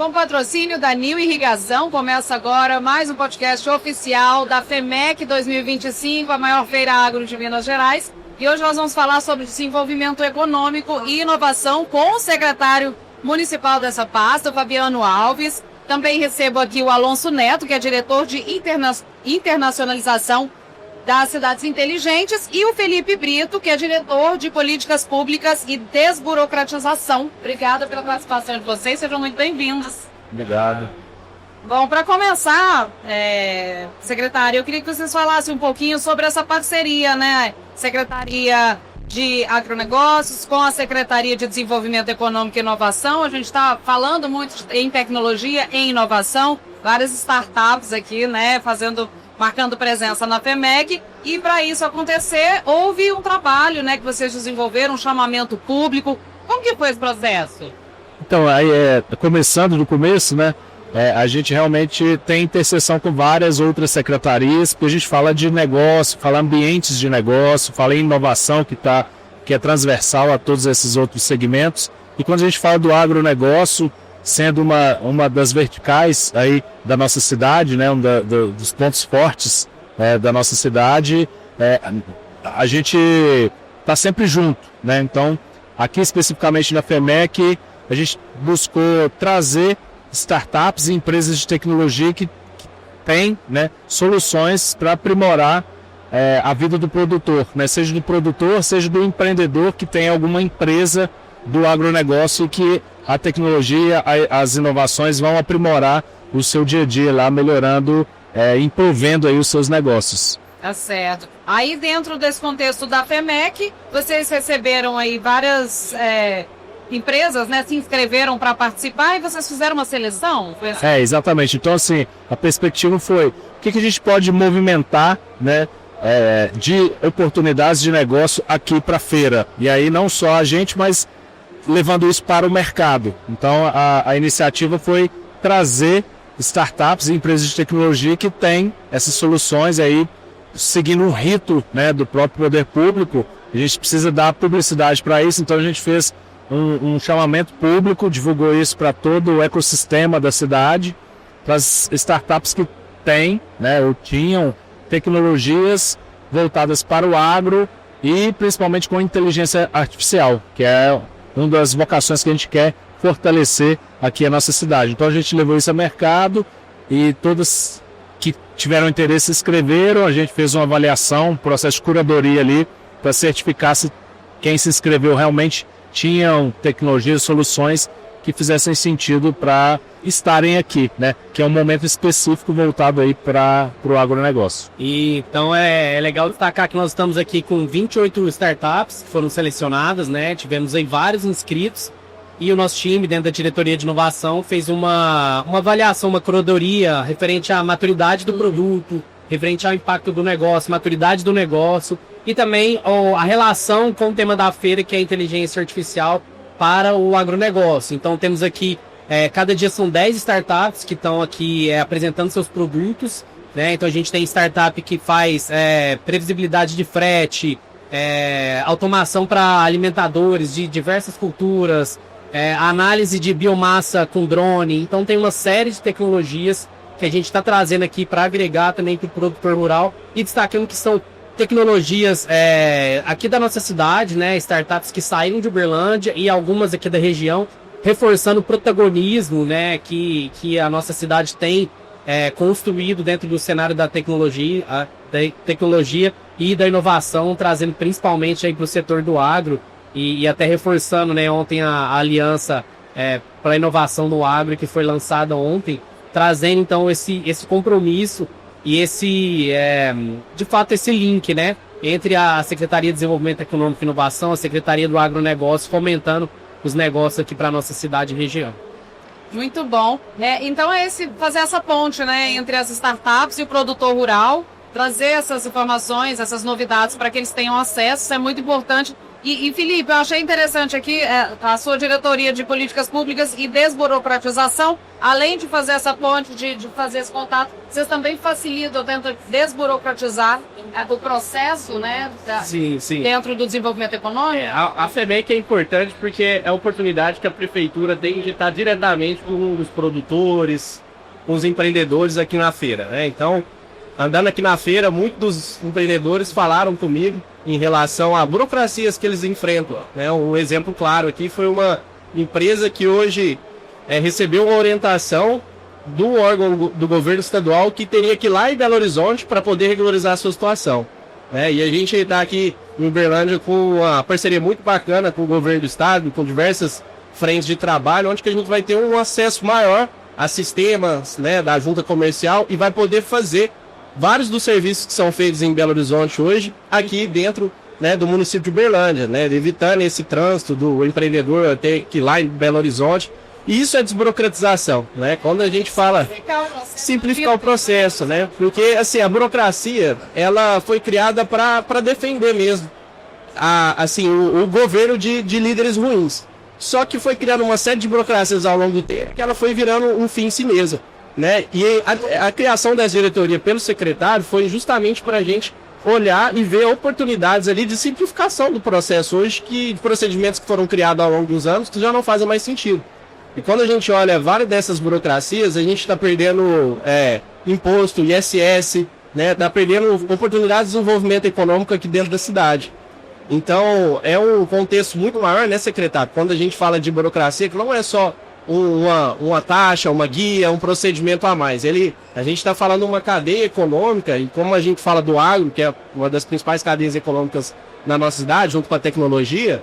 Com patrocínio da Nil Irrigação, começa agora mais um podcast oficial da FEMEC 2025, a maior feira agro de Minas Gerais. E hoje nós vamos falar sobre desenvolvimento econômico e inovação com o secretário municipal dessa pasta, Fabiano Alves. Também recebo aqui o Alonso Neto, que é diretor de internacionalização das cidades inteligentes, e o Felipe Brito, que é diretor de políticas públicas e desburocratização. Obrigada pela participação de vocês, sejam muito bem-vindos. Obrigado. Bom, para começar, secretário, eu queria que vocês falassem um pouquinho sobre essa parceria, né? Secretaria de Agronegócios com a Secretaria de Desenvolvimento Econômico e Inovação. A gente está falando muito em tecnologia, em inovação, várias startups aqui, né, marcando presença na FEMEC, e para isso acontecer, houve um trabalho, né, que vocês desenvolveram, um chamamento público. Como que foi esse processo? Então, aí, começando do começo, né, a gente realmente tem interseção com várias outras secretarias, porque a gente fala de negócio, fala ambientes de negócio, fala em inovação, que é transversal a todos esses outros segmentos. E quando a gente fala do agronegócio, sendo uma das verticais aí da nossa cidade, né, dos pontos fortes da nossa cidade, a gente está sempre junto, né? Então, aqui especificamente na FEMEC, a gente buscou trazer startups e empresas de tecnologia que têm, né, soluções para aprimorar a vida do produtor, né? Seja do produtor, seja do empreendedor que tem alguma empresa do agronegócio, e que a tecnologia, as inovações vão aprimorar o seu dia a dia lá, melhorando, improvendo aí os seus negócios. Tá certo. Aí dentro desse contexto da FEMEC, vocês receberam aí várias empresas, né, se inscreveram para participar, e vocês fizeram uma seleção? Foi assim? Exatamente. Então, assim, a perspectiva foi o que a gente pode movimentar, né, de oportunidades de negócio aqui para a feira. E aí não só a gente, mas levando isso para o mercado. Então, a iniciativa foi trazer startups e empresas de tecnologia que têm essas soluções aí, seguindo um rito, né, do próprio poder público. A gente precisa dar publicidade para isso, então a gente fez um chamamento público, divulgou isso para todo o ecossistema da cidade, para as startups que têm, né, ou tinham tecnologias voltadas para o agro, e principalmente com inteligência artificial, que é uma das vocações que a gente quer fortalecer aqui a nossa cidade. Então a gente levou isso ao mercado, e todas que tiveram interesse se inscreveram. A gente fez uma avaliação, um processo de curadoria ali, para certificar se quem se inscreveu realmente tinham tecnologias, soluções que fizessem sentido para estarem aqui, né? Que é um momento específico voltado aí para o agronegócio. E então é legal destacar que nós estamos aqui com 28 startups que foram selecionadas, né? Tivemos aí vários inscritos, e o nosso time, dentro da diretoria de inovação, fez uma avaliação, uma curadoria referente à maturidade do produto, referente ao impacto do negócio, maturidade do negócio, e também a relação com o tema da feira, que é a inteligência artificial para o agronegócio. Então temos aqui, cada dia são 10 startups que estão aqui apresentando seus produtos, né? Então a gente tem startup que faz previsibilidade de frete, automação para alimentadores de diversas culturas, análise de biomassa com drone. Então tem uma série de tecnologias que a gente está trazendo aqui para agregar também para o produtor rural, e destacando que são tecnologias aqui da nossa cidade, né? Startups que saíram de Uberlândia e algumas aqui da região, reforçando o protagonismo, né, que a nossa cidade tem construído dentro do cenário da tecnologia e da inovação, trazendo principalmente para o setor do agro, e até reforçando, né, ontem a aliança para a inovação no agro, que foi lançada ontem, trazendo então esse compromisso e de fato esse link, né, entre a Secretaria de Desenvolvimento Econômico e Inovação, a Secretaria do Agronegócio, fomentando os negócios aqui para a nossa cidade e região. Muito bom. Então fazer essa ponte, né, entre as startups e o produtor rural, trazer essas informações, essas novidades para que eles tenham acesso. Isso é muito importante E Felipe, eu achei interessante aqui a sua diretoria de políticas públicas e desburocratização, além de fazer essa ponte, de fazer esse contato, vocês também facilitam, tentam desburocratizar o processo, né, Sim. dentro do desenvolvimento econômico? A FEMEC é importante porque é a oportunidade que a prefeitura tem de estar diretamente com os produtores, com os empreendedores aqui na feira, né? Então, andando aqui na feira, muitos dos empreendedores falaram comigo em relação a burocracias que eles enfrentam, né? Um exemplo claro aqui foi uma empresa que hoje recebeu uma orientação do órgão do governo estadual que teria que ir lá em Belo Horizonte para poder regularizar a sua situação, né? E a gente está aqui em Uberlândia com uma parceria muito bacana com o governo do estado, com diversas frentes de trabalho, onde que a gente vai ter um acesso maior a sistemas, né, da junta comercial e vai poder fazer vários dos serviços que são feitos em Belo Horizonte hoje, aqui dentro, né, do município de Uberlândia, né, evitando esse trânsito do empreendedor ter que ir lá em Belo Horizonte. E isso é desburocratização, né? Quando a gente fala simplificar o processo, né? Porque assim, a burocracia, ela foi criada para defender mesmo o governo de líderes ruins. Só que foi criando uma série de burocracias ao longo do tempo que ela foi virando um fim em si mesma, né? E a criação dessa diretoria pelo secretário foi justamente para a gente olhar e ver oportunidades ali de simplificação do processo hoje, de procedimentos que foram criados ao longo dos anos que já não fazem mais sentido. E quando a gente olha várias dessas burocracias, a gente está perdendo imposto, ISS, né? Está perdendo oportunidades de desenvolvimento econômico aqui dentro da cidade. Então, é um contexto muito maior, né, secretário? Quando a gente fala de burocracia, que não é só uma taxa, uma guia, um procedimento a mais. A gente está falando de uma cadeia econômica, e como a gente fala do agro, que é uma das principais cadeias econômicas na nossa cidade, junto com a tecnologia,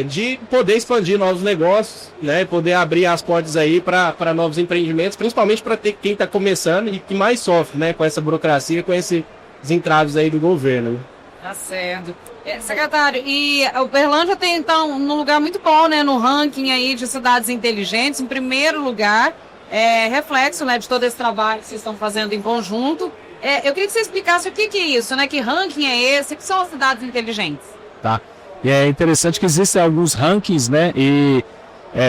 de poder expandir novos negócios, né, poder abrir as portas aí para novos empreendimentos, principalmente para quem está começando e que mais sofre, né, com essa burocracia, com esses entraves aí do governo. Tá certo. Secretário, e a Uberlândia tem, então, um lugar muito bom, né, no ranking aí de cidades inteligentes, em primeiro lugar, reflexo, né, de todo esse trabalho que vocês estão fazendo em conjunto. Eu queria que você explicasse o que é isso, né, que ranking é esse, que são as cidades inteligentes? Tá. E é interessante que existem alguns rankings, né, e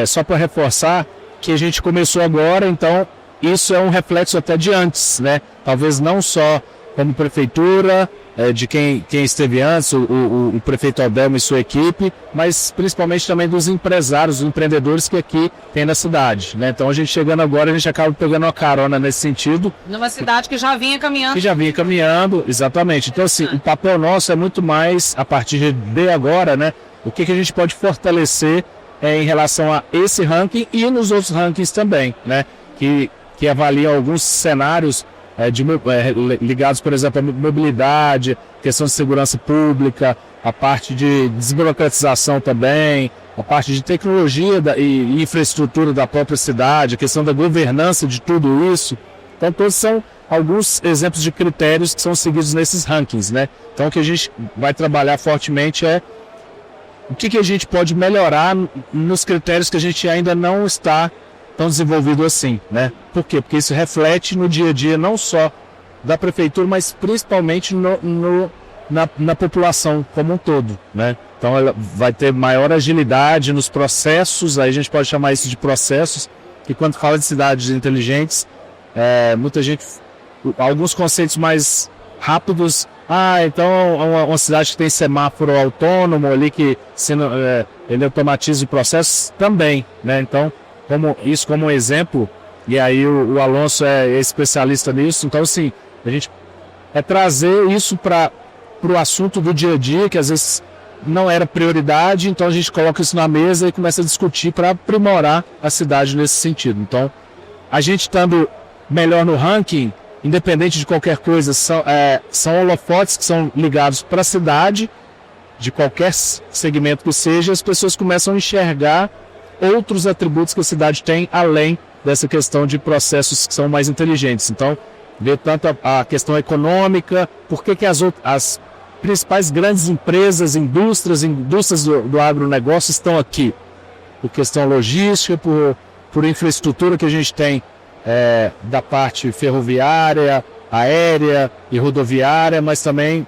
só para reforçar que a gente começou agora, então isso é um reflexo até de antes, né, talvez não só como prefeitura, de quem esteve antes, o prefeito Aldelmo e sua equipe, mas principalmente também dos empresários, dos empreendedores que aqui tem na cidade, né? Então a gente chegando agora, a gente acaba pegando uma carona nesse sentido. Numa cidade que já vinha caminhando. Que já vinha caminhando, exatamente. Então assim, o papel nosso é muito mais, a partir de agora, né? O que a gente pode fortalecer em relação a esse ranking e nos outros rankings também, né? Que avaliam alguns cenários ligados, por exemplo, à mobilidade, questão de segurança pública, a parte de desburocratização também, a parte de tecnologia e infraestrutura da própria cidade, a questão da governança de tudo isso. Então, todos são alguns exemplos de critérios que são seguidos nesses rankings, né? Então, o que a gente vai trabalhar fortemente é o que a gente pode melhorar nos critérios que a gente ainda não está tão desenvolvido assim, né? Por quê? Porque isso reflete no dia a dia não só da prefeitura, mas principalmente na população como um todo, né? Então ela vai ter maior agilidade nos processos, aí a gente pode chamar isso de processos, que quando fala de cidades inteligentes, muita gente, alguns conceitos mais rápidos, então uma cidade que tem semáforo autônomo ali, que ele automatiza o processo também, né? Então, como um exemplo, e aí o Alonso é especialista nisso, então assim, a gente trazer isso para o assunto do dia a dia, que às vezes não era prioridade, então a gente coloca isso na mesa e começa a discutir para aprimorar a cidade nesse sentido. Então, a gente estando melhor no ranking, independente de qualquer coisa, são holofotes que são ligados para a cidade, de qualquer segmento que seja, as pessoas começam a enxergar outros atributos que a cidade tem, além dessa questão de processos que são mais inteligentes. Então, ver tanto a questão econômica, por que as principais grandes empresas, indústrias do agronegócio estão aqui. Por questão logística, por infraestrutura que a gente tem da parte ferroviária, aérea e rodoviária, mas também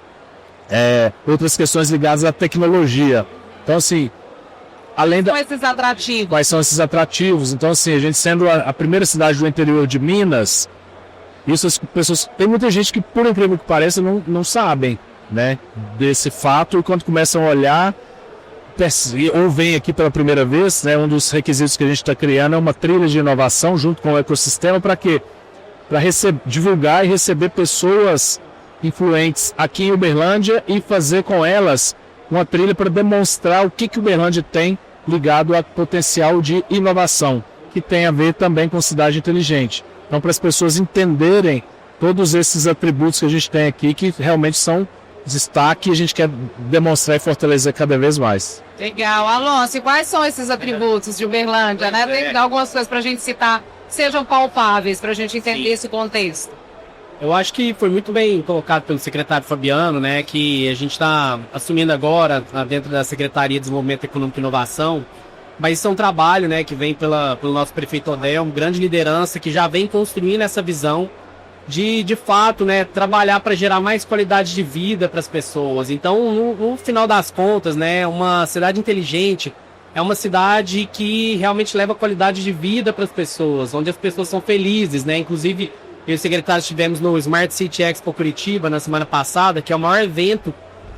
outras questões ligadas à tecnologia. Então, assim, além da... Quais são esses atrativos? Quais são esses atrativos? Então, assim, a gente sendo a primeira cidade do interior de Minas, isso as pessoas... Tem muita gente que, por incrível que pareça, não sabem, né, desse fato, e quando começam a olhar, ou vem aqui pela primeira vez, né, um dos requisitos que a gente está criando é uma trilha de inovação junto com o ecossistema. Para quê? Para divulgar e receber pessoas influentes aqui em Uberlândia e fazer com elas uma trilha para demonstrar o que Uberlândia tem ligado a potencial de inovação, que tem a ver também com cidade inteligente. Então, para as pessoas entenderem todos esses atributos que a gente tem aqui, que realmente são destaque, e a gente quer demonstrar e fortalecer cada vez mais. Legal. Alonso, e quais são esses atributos de Uberlândia, né? Tem algumas coisas para a gente citar, sejam palpáveis, para a gente entender esse contexto. Eu acho que foi muito bem colocado pelo secretário Fabiano, né, que a gente está assumindo agora dentro da Secretaria de Desenvolvimento Econômico e Inovação, mas isso é um trabalho, né, que vem pelo nosso prefeito Odel, uma grande liderança que já vem construindo essa visão de fato, né, trabalhar para gerar mais qualidade de vida para as pessoas. Então, no final das contas, né, uma cidade inteligente é uma cidade que realmente leva qualidade de vida para as pessoas, onde as pessoas são felizes, né, inclusive... Eu e o secretário estivemos no Smart City Expo Curitiba na semana passada, que é o maior evento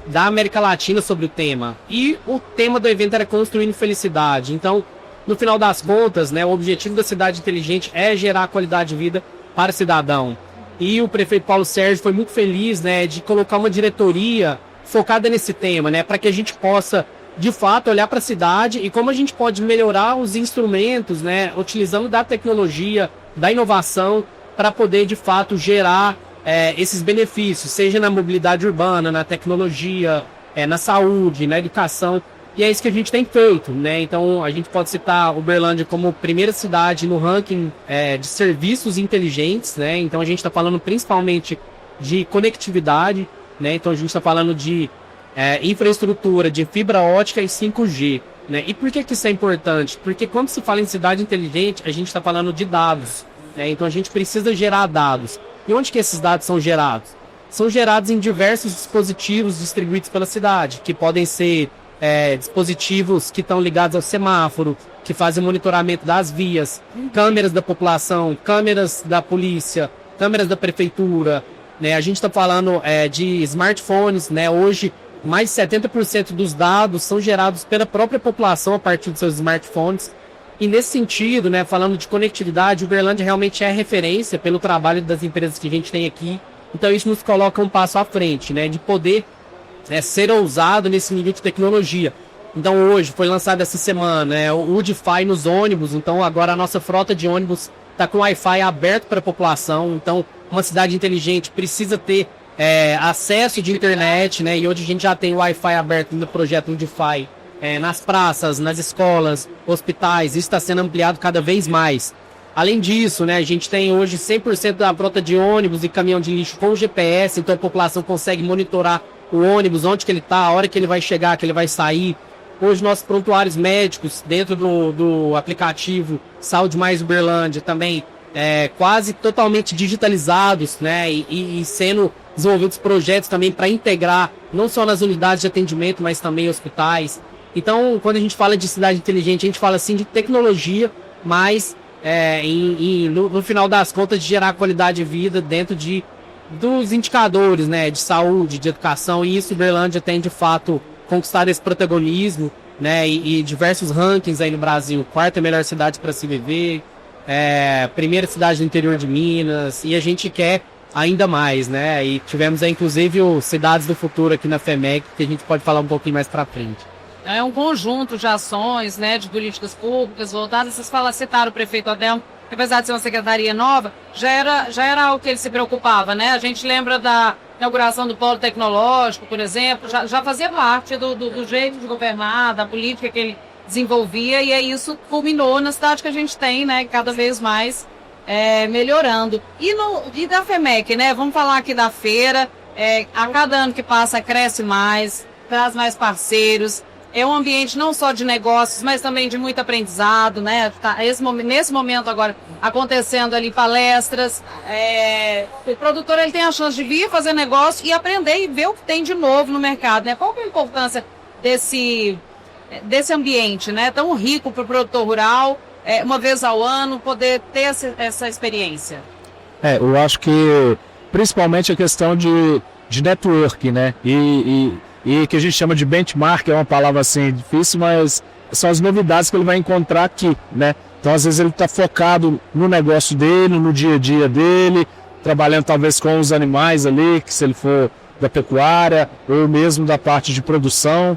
da América Latina sobre o tema. E o tema do evento era construindo felicidade. Então, no final das contas, né, o objetivo da cidade inteligente é gerar qualidade de vida para o cidadão. E o prefeito Paulo Sérgio foi muito feliz, né, de colocar uma diretoria focada nesse tema, né, para que a gente possa, de fato, olhar para a cidade e como a gente pode melhorar os instrumentos, né, utilizando da tecnologia, da inovação, para poder, de fato, gerar esses benefícios, seja na mobilidade urbana, na tecnologia, na saúde, na educação. E é isso que a gente tem feito, né? Então, a gente pode citar Uberlândia como primeira cidade no ranking de serviços inteligentes, né? Então, a gente está falando principalmente de conectividade, né? Então, a gente está falando de infraestrutura, de fibra ótica e 5G, né? E por que isso é importante? Porque quando se fala em cidade inteligente, a gente está falando de dados. Então a gente precisa gerar dados. E onde que esses dados são gerados? São gerados em diversos dispositivos distribuídos pela cidade, que podem ser dispositivos que estão ligados ao semáforo, que fazem monitoramento das vias, câmeras da população, câmeras da polícia, câmeras da prefeitura, né? A gente está falando de smartphones, né? Hoje, mais de 70% dos dados são gerados pela própria população a partir dos seus smartphones. E nesse sentido, né, falando de conectividade, Uberlândia realmente é referência pelo trabalho das empresas que a gente tem aqui. Então isso nos coloca um passo à frente, né, de poder ser ousado nesse nível de tecnologia. Então hoje foi lançado essa semana o Wi-Fi nos ônibus. Então agora a nossa frota de ônibus está com Wi-Fi aberto para a população. Então uma cidade inteligente precisa ter acesso de internet, né, e hoje a gente já tem Wi-Fi aberto no projeto Wi-Fi. Nas praças, nas escolas, hospitais, isso está sendo ampliado cada vez mais. Além disso, né, a gente tem hoje 100% da frota de ônibus e caminhão de lixo com GPS, então a população consegue monitorar o ônibus, onde que ele está, a hora que ele vai chegar, que ele vai sair. Hoje nossos prontuários médicos dentro do aplicativo Saúde Mais Uberlândia também quase totalmente digitalizados, né, e sendo desenvolvidos projetos também para integrar não só nas unidades de atendimento, mas também hospitais. Então, quando a gente fala de cidade inteligente, a gente fala assim de tecnologia, mas no final das contas de gerar qualidade de vida dentro dos indicadores, né, de saúde, de educação, e isso Uberlândia tem de fato conquistado esse protagonismo, né, e diversos rankings aí no Brasil. Quarta melhor cidade para se viver, primeira cidade do interior de Minas, e a gente quer ainda mais, né, e tivemos aí, inclusive o Cidades do Futuro aqui na FEMEC, que a gente pode falar um pouquinho mais para frente. É um conjunto de ações, né, de políticas públicas voltadas. Vocês citaram o prefeito Odel, que apesar de ser uma secretaria nova, já era algo que ele se preocupava, né? A gente lembra da inauguração do polo tecnológico, por exemplo, já fazia parte do jeito de governar, da política que ele desenvolvia, e aí isso culminou na cidade que a gente tem, né, cada vez mais melhorando. E da FEMEC, né? Vamos falar aqui da feira. A cada ano que passa cresce mais, traz mais parceiros. é um ambiente não só de negócios, mas também de muito aprendizado, né? Tá, nesse momento agora acontecendo ali palestras, o produtor ele tem a chance de vir fazer negócio e aprender e ver o que tem de novo no mercado, né? Qual que é a importância desse ambiente, né? Tão rico para o produtor rural, uma vez ao ano, poder ter essa experiência? Eu acho que principalmente a questão de network, né? E que a gente chama de benchmark, é uma palavra assim difícil, mas são as novidades que ele vai encontrar aqui, né? Então, às vezes, ele está focado no negócio dele, no dia a dia dele, trabalhando talvez com os animais ali, que se ele for da pecuária, ou mesmo da parte de produção,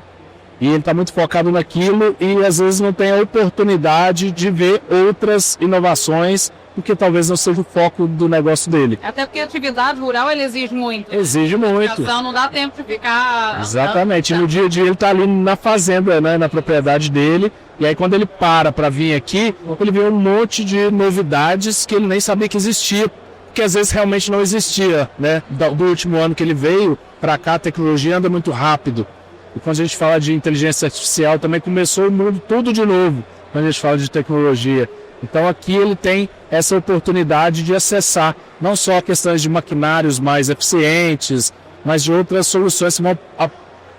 e ele está muito focado naquilo e às vezes não tem a oportunidade de ver outras inovações, porque talvez não seja o foco do negócio dele. Até porque a atividade rural ele exige muito. Exige muito. Então não dá tempo de ficar... Exatamente. No dia a dia ele está ali na fazenda, né, na propriedade dele. E aí quando ele para vir aqui, ele vê um monte de novidades que ele nem sabia que existia, que às vezes realmente não existia, né? Do último ano que ele veio para cá, a tecnologia anda muito rápido. E quando a gente fala de inteligência artificial, também começou o mundo tudo de novo, quando a gente fala de tecnologia. Então aqui ele tem essa oportunidade de acessar não só questões de maquinários mais eficientes, mas de outras soluções que vão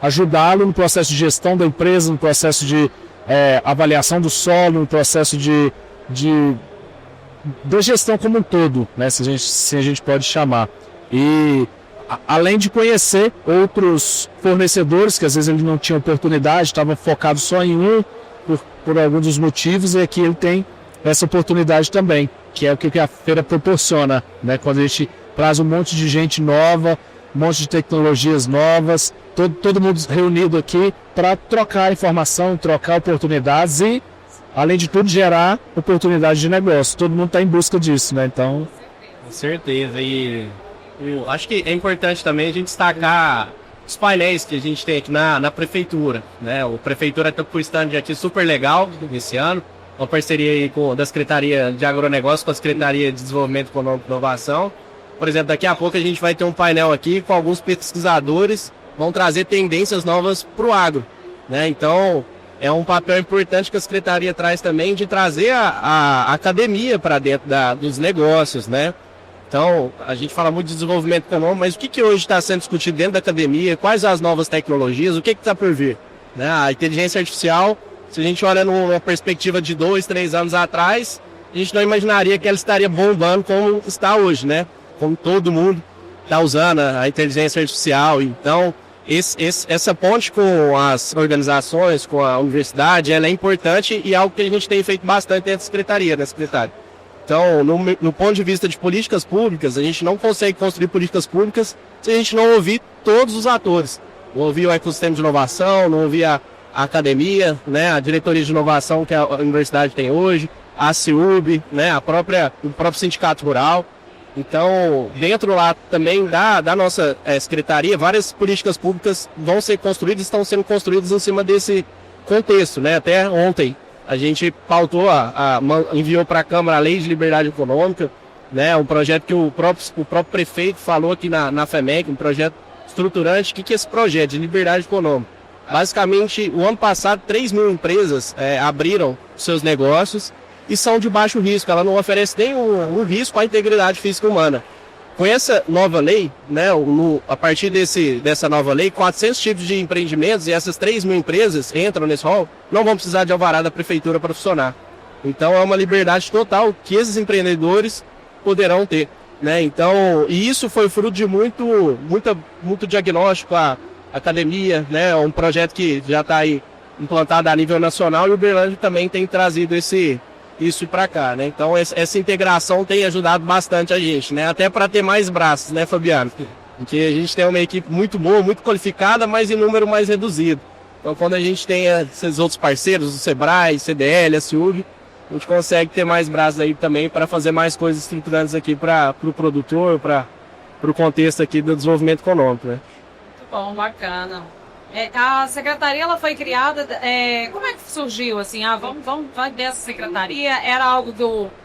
ajudá-lo no processo de gestão da empresa, no processo de avaliação do solo, no processo de gestão como um todo, né, se a gente pode chamar. E além de conhecer outros fornecedores que às vezes ele não tinha oportunidade, estava focado só em um por alguns dos motivos, e aqui ele tem essa oportunidade também, que é o que a feira proporciona, né? Quando a gente traz um monte de gente nova, um monte de tecnologias novas, todo mundo reunido aqui para trocar informação, trocar oportunidades e, além de tudo, gerar oportunidade de negócio. Todo mundo está em busca disso, né? Então... Com certeza. E eu acho que é importante também a gente destacar os painéis que a gente tem aqui na prefeitura, né? A prefeitura está com o stand aqui super legal esse ano, uma parceria aí da Secretaria de Agronegócio com a Secretaria de Desenvolvimento Econômico e Inovação. Por exemplo, daqui a pouco a gente vai ter um painel aqui com alguns pesquisadores, vão trazer tendências novas para o agro, né? Então, é um papel importante que a Secretaria traz também de trazer a academia para dentro dos negócios, né? Então, a gente fala muito de desenvolvimento econômico, mas o que hoje está sendo discutido dentro da academia, quais as novas tecnologias, o que está por vir, né? A inteligência artificial, se a gente olha numa perspectiva de 2, 3 anos atrás, a gente não imaginaria que ela estaria bombando como está hoje, né? Como todo mundo está usando a inteligência artificial. Então, essa ponte com as organizações, com a universidade, ela é importante e é algo que a gente tem feito bastante dentro da Secretaria, né, secretário? Então, no ponto de vista de políticas públicas, a gente não consegue construir políticas públicas se a gente não ouvir todos os atores. Não ouvir o ecossistema de inovação, não ouvir a academia, né, a diretoria de inovação que a universidade tem hoje, a CIUB, né, o próprio sindicato rural. Então, dentro lá também da nossa secretaria, várias políticas públicas vão ser construídas, estão sendo construídas em cima desse contexto, né? Até ontem a gente pautou, enviou para a Câmara a Lei de Liberdade Econômica, né? Um projeto que o próprio prefeito falou aqui na FEMEC, um projeto estruturante. O que é esse projeto de liberdade econômica? Basicamente, o ano passado, 3 mil empresas abriram seus negócios e são de baixo risco. Ela não oferece nenhum risco à integridade física humana. Com essa nova lei, né, a partir dessa nova lei, 400 tipos de empreendimentos e essas 3 mil empresas entram nesse rol, não vão precisar de alvará da prefeitura para funcionar. Então, é uma liberdade total que esses empreendedores poderão ter, né? Então, e isso foi fruto de muito diagnóstico, a academia, né? Um projeto que já está aí implantado a nível nacional, e o Uberlândia também tem trazido isso para cá, né? Então essa integração tem ajudado bastante a gente, né? Até para ter mais braços, né, Fabiano? Porque a gente tem uma equipe muito boa, muito qualificada, mas em número mais reduzido. Então quando a gente tem esses outros parceiros, o Sebrae, CDL, a CIUB, a gente consegue ter mais braços aí também para fazer mais coisas estruturantes aqui para o produtor, para o contexto aqui do desenvolvimento econômico, né? Muito bom, bacana. A secretaria ela foi criada, como é que surgiu assim? Vamos dessa secretaria? Era algo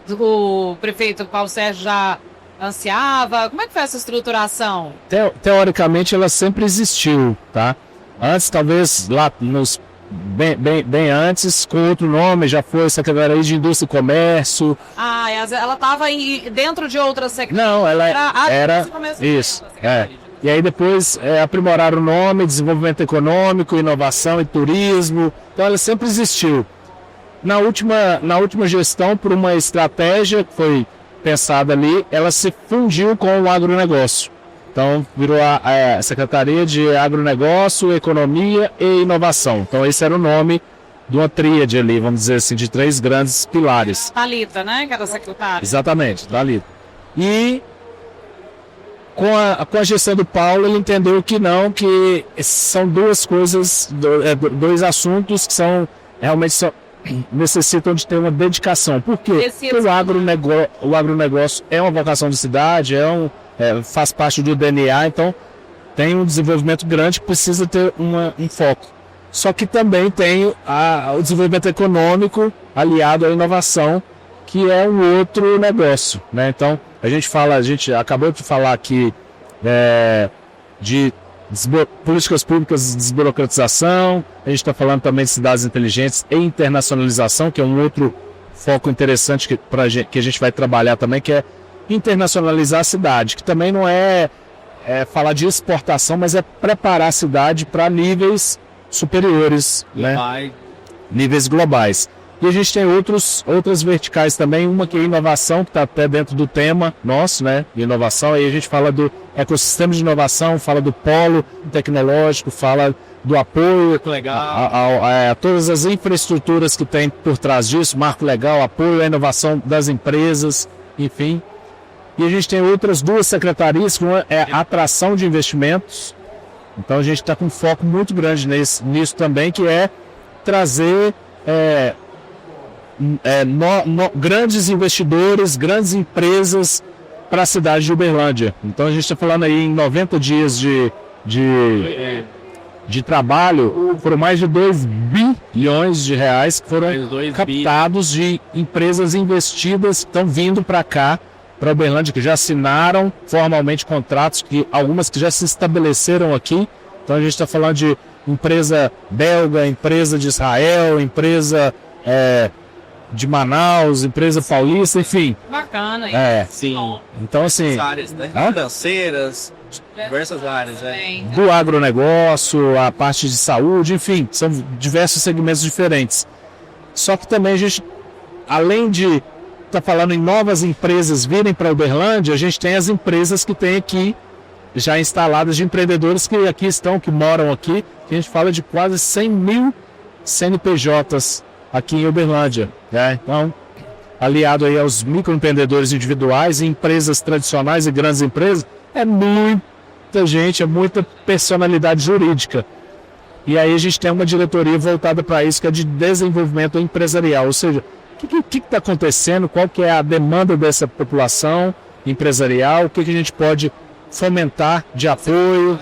do prefeito Paulo Sérgio já ansiava? Como é que foi essa estruturação? Teoricamente ela sempre existiu, tá? Antes, talvez lá nos bem antes, com outro nome, já foi Secretaria de Indústria e Comércio. Ah, ela estava dentro de outras secretarias. Não, ela era isso. E aí depois aprimoraram o nome, Desenvolvimento Econômico, Inovação e Turismo. Então ela sempre existiu. Na última gestão, por uma estratégia que foi pensada ali, ela se fundiu com o agronegócio. Então virou a Secretaria de Agronegócio, Economia e Inovação. Então esse era o nome de uma tríade ali, vamos dizer assim, de 3 grandes pilares. Thalita, né, que era secretária. Exatamente, Thalita. E com a gestão do Paulo, ele entendeu que não, que são 2 coisas, 2 assuntos que realmente necessitam de ter uma dedicação. Por quê? Porque o agronegócio é uma vocação de cidade, faz parte do DNA, então tem um desenvolvimento grande que precisa ter um foco. Só que também tem o desenvolvimento econômico aliado à inovação, que é um outro negócio, né? Então, a gente acabou de falar aqui de políticas públicas de desburocratização, a gente está falando também de cidades inteligentes e internacionalização, que é um outro foco interessante que a gente vai trabalhar também, que é internacionalizar a cidade, que também não é falar de exportação, mas é preparar a cidade para níveis superiores, né? Níveis globais. E a gente tem outras verticais também, uma que é inovação, que está até dentro do tema nosso, né? De inovação, aí a gente fala do ecossistema de inovação, fala do polo tecnológico, fala do apoio a todas as infraestruturas que tem por trás disso, marco legal, apoio à inovação das empresas, enfim. E a gente tem outras 2 secretarias, que uma é atração de investimentos. Então a gente está com um foco muito grande nisso também, que é trazer grandes investidores, grandes empresas para a cidade de Uberlândia. Então a gente está falando aí em 90 dias de trabalho, foram mais de 2 bilhões de reais que foram captados de empresas investidas que estão vindo para cá, para Uberlândia, que já assinaram formalmente contratos, algumas que já se estabeleceram aqui. Então a gente está falando de empresa belga, empresa de Israel, empresa de Manaus, empresa paulista, enfim. Bacana, hein? Sim. Então, assim. Áreas, né? Financeiras, diversas áreas, do agronegócio, a parte de saúde, enfim, são diversos segmentos diferentes. Só que também a gente, além de estar falando em novas empresas virem para Uberlândia, a gente tem as empresas que tem aqui já instaladas, de empreendedores que aqui estão, que moram aqui, que a gente fala de quase 100 mil CNPJs aqui em Uberlândia, né? Então, aliado aí aos microempreendedores individuais e empresas tradicionais e grandes empresas, é muita gente, é muita personalidade jurídica. E aí a gente tem uma diretoria voltada para isso, que é de desenvolvimento empresarial, ou seja, o que está acontecendo, qual que é a demanda dessa população empresarial, o que a gente pode fomentar de apoio.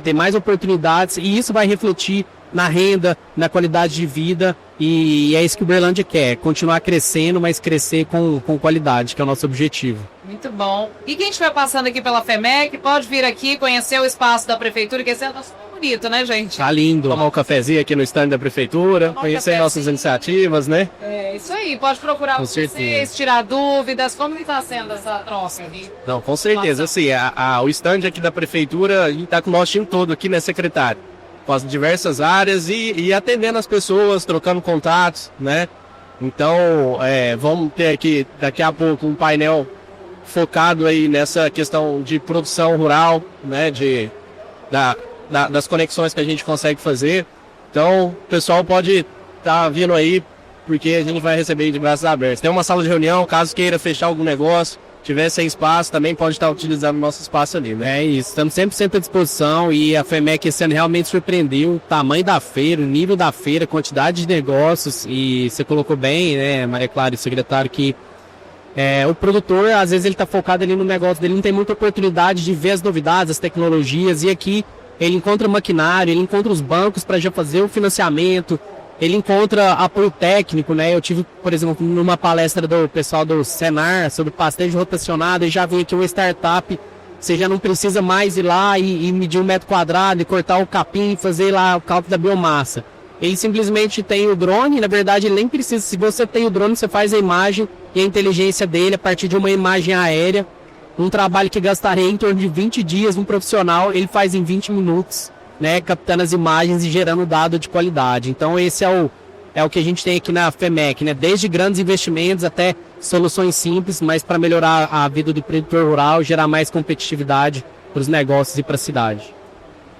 Tem mais oportunidades e isso vai refletir na renda, na qualidade de vida, e é isso que o Uberlândia quer, continuar crescendo, mas crescer com qualidade, que é o nosso objetivo. Muito bom. E quem estiver passando aqui pela FEMEC, pode vir aqui conhecer o espaço da Prefeitura, que esse é bonito, né, gente? Tá lindo. Tomar um cafezinho aqui no stand da Prefeitura, conhecer nossas iniciativas, né? É, isso aí. Pode procurar vocês, tirar dúvidas. Como está sendo essa troca aqui? Não, com certeza. Assim, o stand aqui da Prefeitura, a gente está com o nosso time todo aqui, né, secretário? Com as diversas áreas e atendendo as pessoas, trocando contatos, né? Então, vamos ter aqui, daqui a pouco, um painel focado aí nessa questão de produção rural, né? Das conexões que a gente consegue fazer. Então, o pessoal pode estar vindo aí, porque a gente vai receber de braços abertos. Tem uma sala de reunião, caso queira fechar algum negócio, tiver sem espaço, também pode estar utilizando o nosso espaço ali, né? É isso, estamos 100% à disposição e a FEMEC esse ano realmente surpreendeu o tamanho da feira, o nível da feira, quantidade de negócios, e você colocou bem, né, Maria Clara e secretário, que o produtor, às vezes ele está focado ali no negócio dele, não tem muita oportunidade de ver as novidades, as tecnologias, e aqui ele encontra maquinário, ele encontra os bancos para já fazer o financiamento, ele encontra apoio técnico, né? Eu tive, por exemplo, numa palestra do pessoal do Senar sobre pastejo rotacionado, e já vi aqui uma startup, você já não precisa mais ir lá e medir 1 metro quadrado e cortar o capim e fazer lá o cálculo da biomassa. Ele simplesmente tem o drone, na verdade ele nem precisa, se você tem o drone, você faz a imagem e a inteligência dele a partir de uma imagem aérea, um trabalho que gastaria em torno de 20 dias, um profissional, ele faz em 20 minutos, né, captando as imagens e gerando dado de qualidade. Então esse é o que a gente tem aqui na FEMEC, né, desde grandes investimentos até soluções simples, mas para melhorar a vida do produtor rural, gerar mais competitividade para os negócios e para a cidade.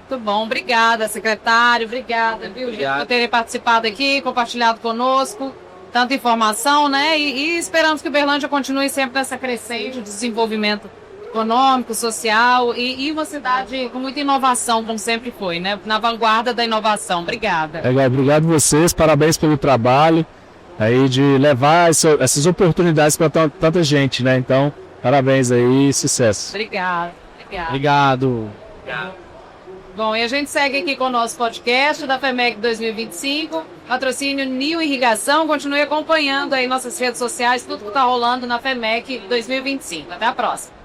Muito bom, obrigada, secretário, obrigada, viu, gente, por terem participado aqui, compartilhado conosco tanta informação, né, e esperamos que Uberlândia continue sempre nessa crescente de desenvolvimento econômico, social e uma cidade com muita inovação, como sempre foi, né, na vanguarda da inovação. Obrigada. Obrigado a vocês, parabéns pelo trabalho aí de levar essas oportunidades para tanta gente, né, então parabéns aí, sucesso. Obrigada. Obrigado. Bom, e a gente segue aqui com o nosso podcast da FEMEC 2025, patrocínio Neo Irrigação. Continue acompanhando aí nossas redes sociais, tudo que está rolando na FEMEC 2025. Até a próxima.